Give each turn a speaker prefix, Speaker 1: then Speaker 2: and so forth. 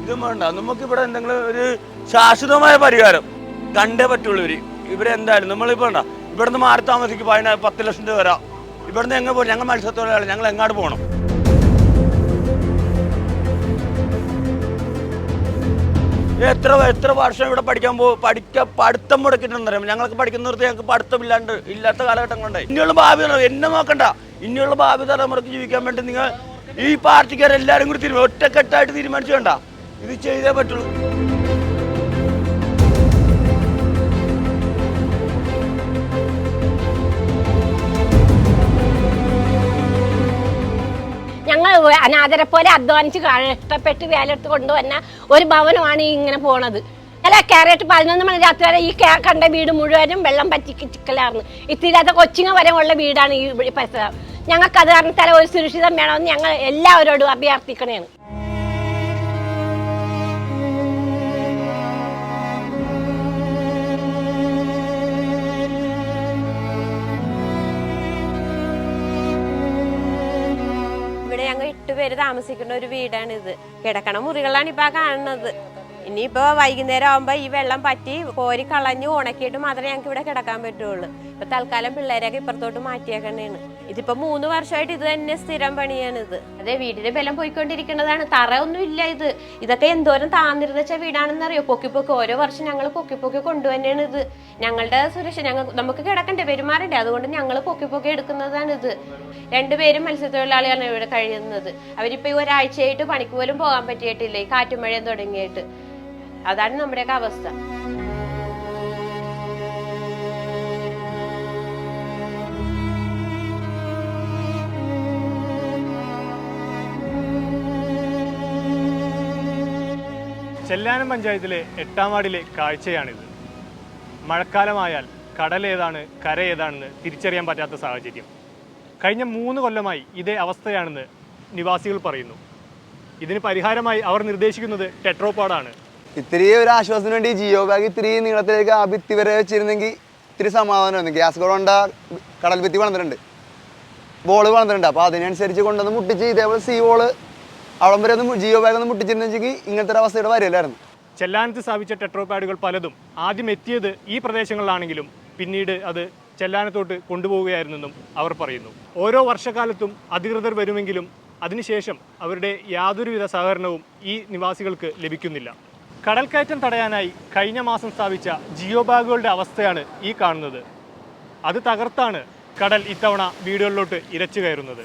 Speaker 1: ഇതും വേണ്ട. നമുക്കിവിടെ എന്തെങ്കിലും ഒരു ശാശ്വതമായ പരിഹാരം കണ്ടേ പറ്റുള്ളൂ. ഇവിടെ എന്തായാലും നമ്മളിപ്പോൾ വേണ്ട ഇവിടുന്ന് മാറി താമസിക്കും 10 ലക്ഷം രൂപ വരാം. ഇവിടുന്ന് എങ്ങനെ പോകും? ഞങ്ങൾ മത്സ്യത്തൊഴിലാളി, ഞങ്ങൾ എങ്ങോട്ട് പോകണം? എത്ര വർഷം ഇവിടെ പഠിത്തം മുടക്കിയിട്ടുണ്ടറിയാം. ഞങ്ങൾക്ക് പഠിക്കുന്നവർക്ക് ഞങ്ങൾക്ക് പഠിത്തം ഇല്ലാത്ത കാലഘട്ടങ്ങളുണ്ടായി. ഇനിയുള്ള ഭാവി എന്നെ നോക്കണ്ട. ഇനിയുള്ള ഭാവി തലമുറക്ക് ജീവിക്കാൻ വേണ്ടി നിങ്ങൾ ഈ പാർട്ടിക്കാരെല്ലാവരും കൂടി ഒറ്റക്കെട്ടായിട്ട് തീരുമാനിച്ചു വേണ്ട, ഇത് ചെയ്തേ പറ്റുള്ളൂ.
Speaker 2: ഞങ്ങൾ അനാഥരെ പോലെ അധ്വാനിച്ച് കഷ്ടപ്പെട്ട് വേലെടുത്ത് കൊണ്ടുവന്ന ഒരു ഭവനമാണ് ഈ ഇങ്ങനെ പോണത്. അല്ല, കയറിയിട്ട് 11 മണി രാത്രി വരെ ഈ കണ്ട വീട് മുഴുവനും വെള്ളം പറ്റിക്കലായിരുന്നു. ഇത്തിരിയാത്ത കൊച്ചിങ്ങ വരെ ഉള്ള വീടാണ് ഈ പരിസരം. ഞങ്ങൾക്ക് അത് കാരണത്താൽ ഒരു സുരക്ഷിതം വേണമെന്ന് ഞങ്ങൾ എല്ലാവരോടും അഭ്യർത്ഥിക്കണേണ്.
Speaker 3: ഞങ്ങൾ 8 പേര് താമസിക്കുന്ന ഒരു വീടാണിത്. കിടക്കണ മുറികളാണ് ഇപ്പൊ കാണുന്നത്. ഇനിയിപ്പോ വൈകുന്നേരം ആവുമ്പോ ഈ വെള്ളം പറ്റി കോരി കളഞ്ഞ് ഉണക്കിയിട്ട് മാത്രമേ ഞങ്ങൾക്ക് ഇവിടെ കിടക്കാൻ പറ്റുള്ളൂ. ഇപ്പൊ തൽക്കാലം പിള്ളേരൊക്കെ ഇപ്പുറത്തോട്ട് മാറ്റിയേക്കണേണ്. ഇതിപ്പോ 3 വർഷമായിട്ട് ഇത് തന്നെ സ്ഥിരം പണിയാണിത്. അതെ, വീടിന്റെ ബലം പോയിക്കൊണ്ടിരിക്കുന്നതാണ്. തറ ഒന്നും ഇല്ല. ഇതൊക്കെ എന്തോരം താന്നിരുന്ന വെച്ച വീടാണെന്നറിയോ? പൊക്കി ഓരോ വർഷം ഞങ്ങൾ പൊക്കി കൊണ്ടുതന്നെയാണ് ഇത്. ഞങ്ങളുടെ സുരക്ഷ നമുക്ക് കിടക്കണ്ടേ, പെരുമാറണ്ടേ, അതുകൊണ്ട് ഞങ്ങൾ പൊക്കി എടുക്കുന്നതാണ് ഇത്. 2 പേരും മത്സ്യത്തൊഴിലാളികളാണ് ഇവിടെ കഴിയുന്നത്. അവരിപ്പോ ഈ ഒരാഴ്ചയായിട്ട് പണിക്ക് പോലും പോകാൻ പറ്റിയിട്ടില്ല, ഈ കാറ്റും മഴയും തുടങ്ങിയിട്ട്. അതാണ് നമ്മുടെയൊക്കെ അവസ്ഥ.
Speaker 4: ചെല്ലാനം പഞ്ചായത്തിലെ 8ാം വാർഡിലെ കാഴ്ചയാണിത്. മഴക്കാലമായാൽ കടലേതാണ് കര ഏതാണെന്ന് തിരിച്ചറിയാൻ പറ്റാത്ത സാഹചര്യം. കഴിഞ്ഞ 3 കൊല്ലമായി ഇതേ അവസ്ഥയാണെന്ന് നിവാസികൾ പറയുന്നു. ഇതിന് പരിഹാരമായി അവർ നിർദ്ദേശിക്കുന്നത് ടെട്രോപാഡാണ്.
Speaker 5: ഇത്തിരി ഒരു ആശ്വാസത്തിന് വേണ്ടി ജിയോ ബാഗ് ഇത്തിരി നീളത്തിലേക്ക് ആ ഭിത്തി വരെ വെച്ചിരുന്നെങ്കിൽ ഇത്തിരി സമാധാനമായിരുന്നു. ഗ്യാസ് കൊണ്ട കടൽ ഭിത്തി വളർന്നിട്ടുണ്ട്, ബോള് വളർന്നിട്ടുണ്ട്. അപ്പോൾ അതിനനുസരിച്ച് കൊണ്ടുവന്ന് മുട്ടിച്ച് ഇതേപോലെ സീ ബോള് അവിടെ വരെ ഒന്ന് ജിയോ ബാഗ് ഒന്ന് മുട്ടിച്ചിരുന്നെങ്കിൽ ഇങ്ങനത്തെ ഒരു അവസ്ഥയുടെ വരില്ലായിരുന്നു.
Speaker 4: ചെല്ലാനത്ത് സ്ഥാപിച്ച ടെട്രോപാഡുകൾ പലതും ആദ്യം എത്തിയത് ഈ പ്രദേശങ്ങളിലാണെങ്കിലും പിന്നീട് അത് ചെല്ലാനത്തോട്ട് കൊണ്ടുപോവുകയായിരുന്നെന്നും അവർ പറയുന്നു. ഓരോ വർഷക്കാലത്തും അധികൃതർ വരുമെങ്കിലും അതിനുശേഷം അവരുടെ യാതൊരുവിധ സഹകരണവും ഈ നിവാസികൾക്ക് ലഭിക്കുന്നില്ല. കടൽക്കയറ്റം തടയാനായി കഴിഞ്ഞ മാസം സ്ഥാപിച്ച ജിയോ ബാഗുകളുടെ അവസ്ഥയാണ് ഈ കാണുന്നത്. അത് തകർത്താണ് കടൽ ഇത്തവണ വീടുകളിലോട്ട് ഇരച്ചു കയറുന്നത്.